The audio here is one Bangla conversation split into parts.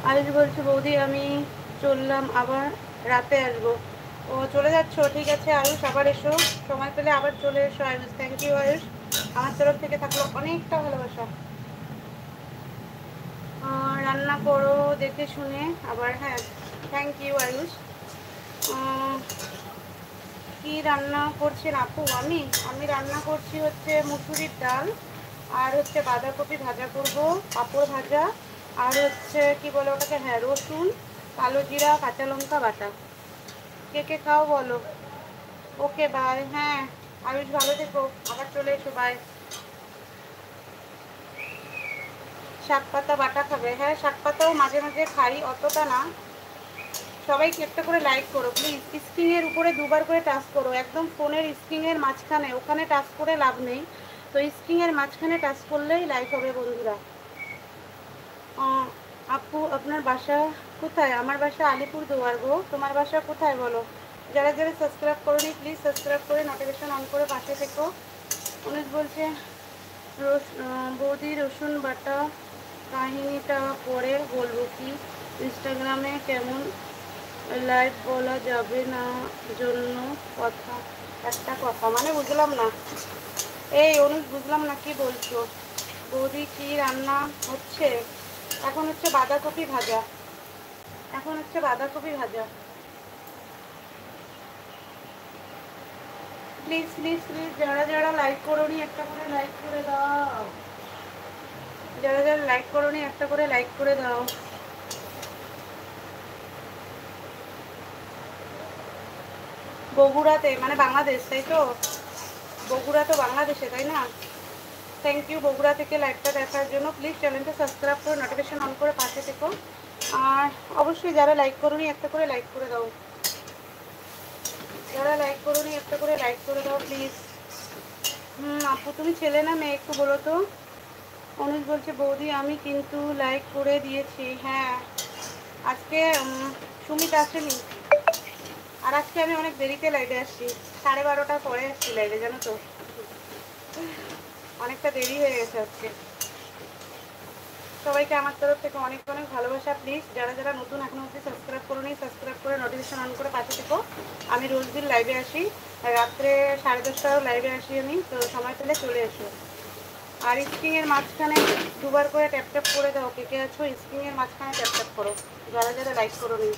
আয়ুষ বলছে বৌদি আমি চললাম, আবার রাতে আসবো। ও চলে যাচ্ছ, ঠিক আছে আয়ুষ, আবার এসো, সময় পেলে আবার চলে এসো আয়ুষ। থ্যাংক ইউ আয়ুষ, আমার তরফ থেকে থাকলো অনেকটা ভালোবাসা। রান্না করো দেখে শুনে আবার, হ্যাঁ থ্যাংক ইউ আয়ুষ। কি রান্না করছেন আপু? আমি আমি রান্না করছি হচ্ছে মুসুরির ডাল, আর হচ্ছে বাঁধাকপি ভাজা করব, পাঁপড় ভাজা, আর হচ্ছে কি বলে ওটাকে, হ্যাঁ রসুন, কালো জিরা, কাঁচা লঙ্কা বাটা। কে কে খাও বলো। Okay bye. হ্যাঁ আয়ুষ ভালো থেকো, আবার চলে এসো, বাই। শাক পাতা বাটা খাবে? হ্যাঁ শাক পাতাও মাঝে মাঝে খাই, অতটা না। সবাই একটা করে লাইক করো প্লিজ। স্ক্রিনের উপরে দুবার করে টাচ করো, একদম ফোনের স্ক্রিনের মাঝখানে, ওখানে টাচ করে লাভ নেই, তো স্ক্রিনের মাঝখানে টাচ করলেই লাইক হবে বন্ধুরা। আপু আপনার বাসা কোথায়? আমার বাসা আলিপুরদুয়ার গো, তোমার বাসা কোথায় বলো? যারা যারা সাবস্ক্রাইব করোনি প্লিজ সাবস্ক্রাইব করে নোটিফিকেশন অন করে পাশে থেকো। অনুজ বলছে বৌদি রসুন বাটা কাহিনিটা পরে বলবো, কি ইনস্টাগ্রামে কেমন লাইভ বলা যাবে না জন্য কথা, একটা কথা মানে বুঝলাম না। এই অনুজ বুঝলাম না কি বলছো। বৌদি কি রান্না হচ্ছে? এখন হচ্ছে বাঁধাকপি ভাজা, এখন হচ্ছে বাঁধাকপি ভাজা। প্লিজ প্লিজ প্লিজ যারা যারা লাইক করোনি একটা করে লাইক করে দাও, যারা যারা লাইক করোনি একটা করে লাইক করে দাও। বগুড়াতে মানে বাংলাদেশ তাই তো? বগুড়া তো বাংলাদেশে তাই না? থ্যাংক ইউ বগুড়া থেকে লাইভটা দেখার জন্য। প্লিজ চ্যানেলটা সাবস্ক্রাইব করে নোটিফিকেশন অন করে পাশে থেকো, আর অবশ্যই যারা লাইক করোনি একটা করে লাইক করে দাও, যারা লাইক করোনি একটা করে লাইক করে দাও প্লিজ। আপু তুমি ছেলে না মেয়ে একটু বলো তো। অনুজ বলছে বৌদি আমি কিন্তু লাইক করে দিয়েছি। হ্যাঁ আজকে সুমিত আসেনি, আর আজকে আমি অনেক দেরিতে লাইভে আসছি, 12:30টার পরে আসছি লাইভে, জানো তো অনেকটা দেরি হয়ে গেছে আজকে। সবাইকে আমার তরফ থেকে অনেক অনেক ভালোবাসা। প্লিজ যারা যারা নতুন এখনো অবধি সাবস্ক্রাইব করো নি সাবস্ক্রাইব করে নোটিফিকেশন অন করে পাশে থেকো। আমি রোজ দিন লাইভে আসি, রাত্রে 10:30টাও লাইভে আসি আমি, তো সময় পেলে চলে এসো। আর স্ক্রিনের মাঝখানে দুবার করে ট্যাপ ট্যাপ করে দাও, কে কে আছো স্ক্রিনের মাঝখানে ট্যাপ ট্যাপ করো যারা যারা লাইক করো নি।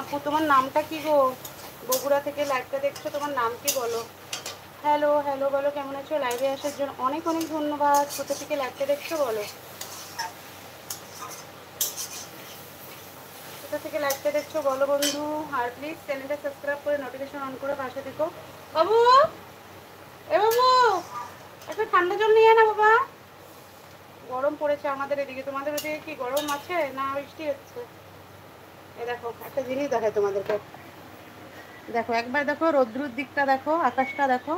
আপু তোমার নামটা কি গো? বগুড়া থেকে লাইভটা দেখছো, তোমার নাম কি বলো? হ্যালো হ্যালো বলো, কেমন আছো? লাইভে আসার জন্য অনেক অনেক ধন্যবাদ। কোথা থেকে লাইভটা দেখছো বলো, কোথা থেকে লাইভটা দেখছো বলো বন্ধু। আর প্লিজ চ্যানেলটা সাবস্ক্রাইব করে নোটিফিকেশন অন করে পাশে থেকো। বাবু এ বাবু একটা ঠান্ডা জল নিয়ে না বাবা, গরম পড়েছে আমাদের এদিকে। তোমাদের ওদিকে কি গরম আছে না বৃষ্টি হচ্ছে? এ দেখো একটা জিনিস দেখায় তোমাদেরকে, দেখো একবার দেখো রৌদ্রুর দিকটা দেখো, আকাশটা দেখো,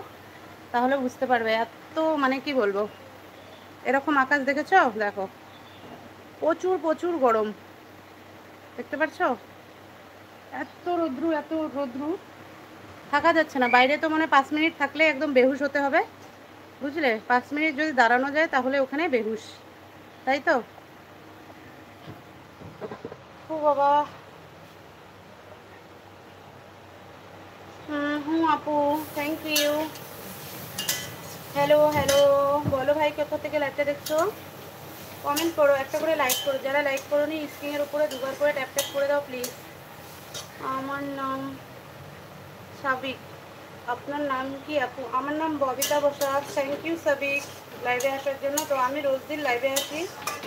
তাহলে বুঝতে পারবে। এত মানে কি বলবো, এরকম আকাশ দেখেছো? দেখো প্রচুর প্রচুর গরম, দেখতে পাচ্ছ? এত রৌদ্রু এত রৌদ্রু, থাকা যাচ্ছে না বাইরে। তো মানে 5 মিনিট থাকলে একদম বেহুশ হতে হবে, বুঝলে? 5 মিনিট যদি দাঁড়ানো যায় তাহলে ওখানে বেহুশ, তাই তো? ও বাবা। আপু থ্যাংক ইউ। হ্যালো হ্যালো বলো ভাই, কোথা থেকে লাইভটা দেখছো? কমেন্ট করো, একটা করে লাইক করো, যারা লাইক করো নি স্ক্রিনের উপরে দুবার করে ট্যাপ ট্যাপ করে দাও প্লিজ। আমার নাম সাবিক। আপনার নাম কি আপু? আমার নাম ববিতা বসাক। থ্যাংক ইউ সাবিক লাইভে আসার জন্য। তো আমি রোজ দিন লাইভে আসি,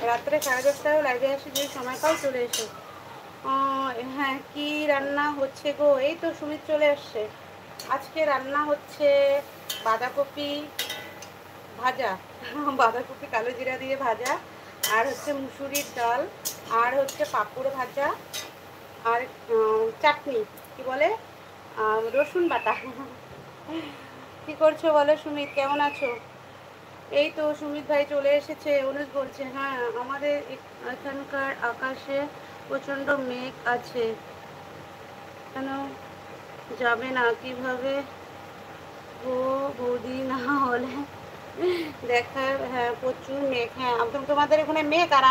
রাত্রে 10:30টায়ও লাইভে আসি, যদি সময় পাও চলে এসো। হ্যাঁ কি রান্না হচ্ছে গো? এই তো সুমিত চলে আসছে। আজকে রান্না হচ্ছে বাঁধাকপি ভাজা, বাঁধাকপি কালো জিরা দিয়ে ভাজা, আর হচ্ছে মুসুরির ডাল, আর হচ্ছে পাঁপড় ভাজা, আর চাটনি, কি বলে রসুন বাটা। কি করছো বলো সুমিত, কেমন আছো? এই তো সুমিত ভাই চলে এসেছে। অনুজ বলছে হ্যাঁ আমাদের এখানকার আকাশে প্রচণ্ড মেঘ আছে, কেন যাবে না কিভাবে ও বৌদি না হলে দেখার? হ্যাঁ প্রচুর মেঘ। হ্যাঁ তোমাদের এখানে মেঘ আর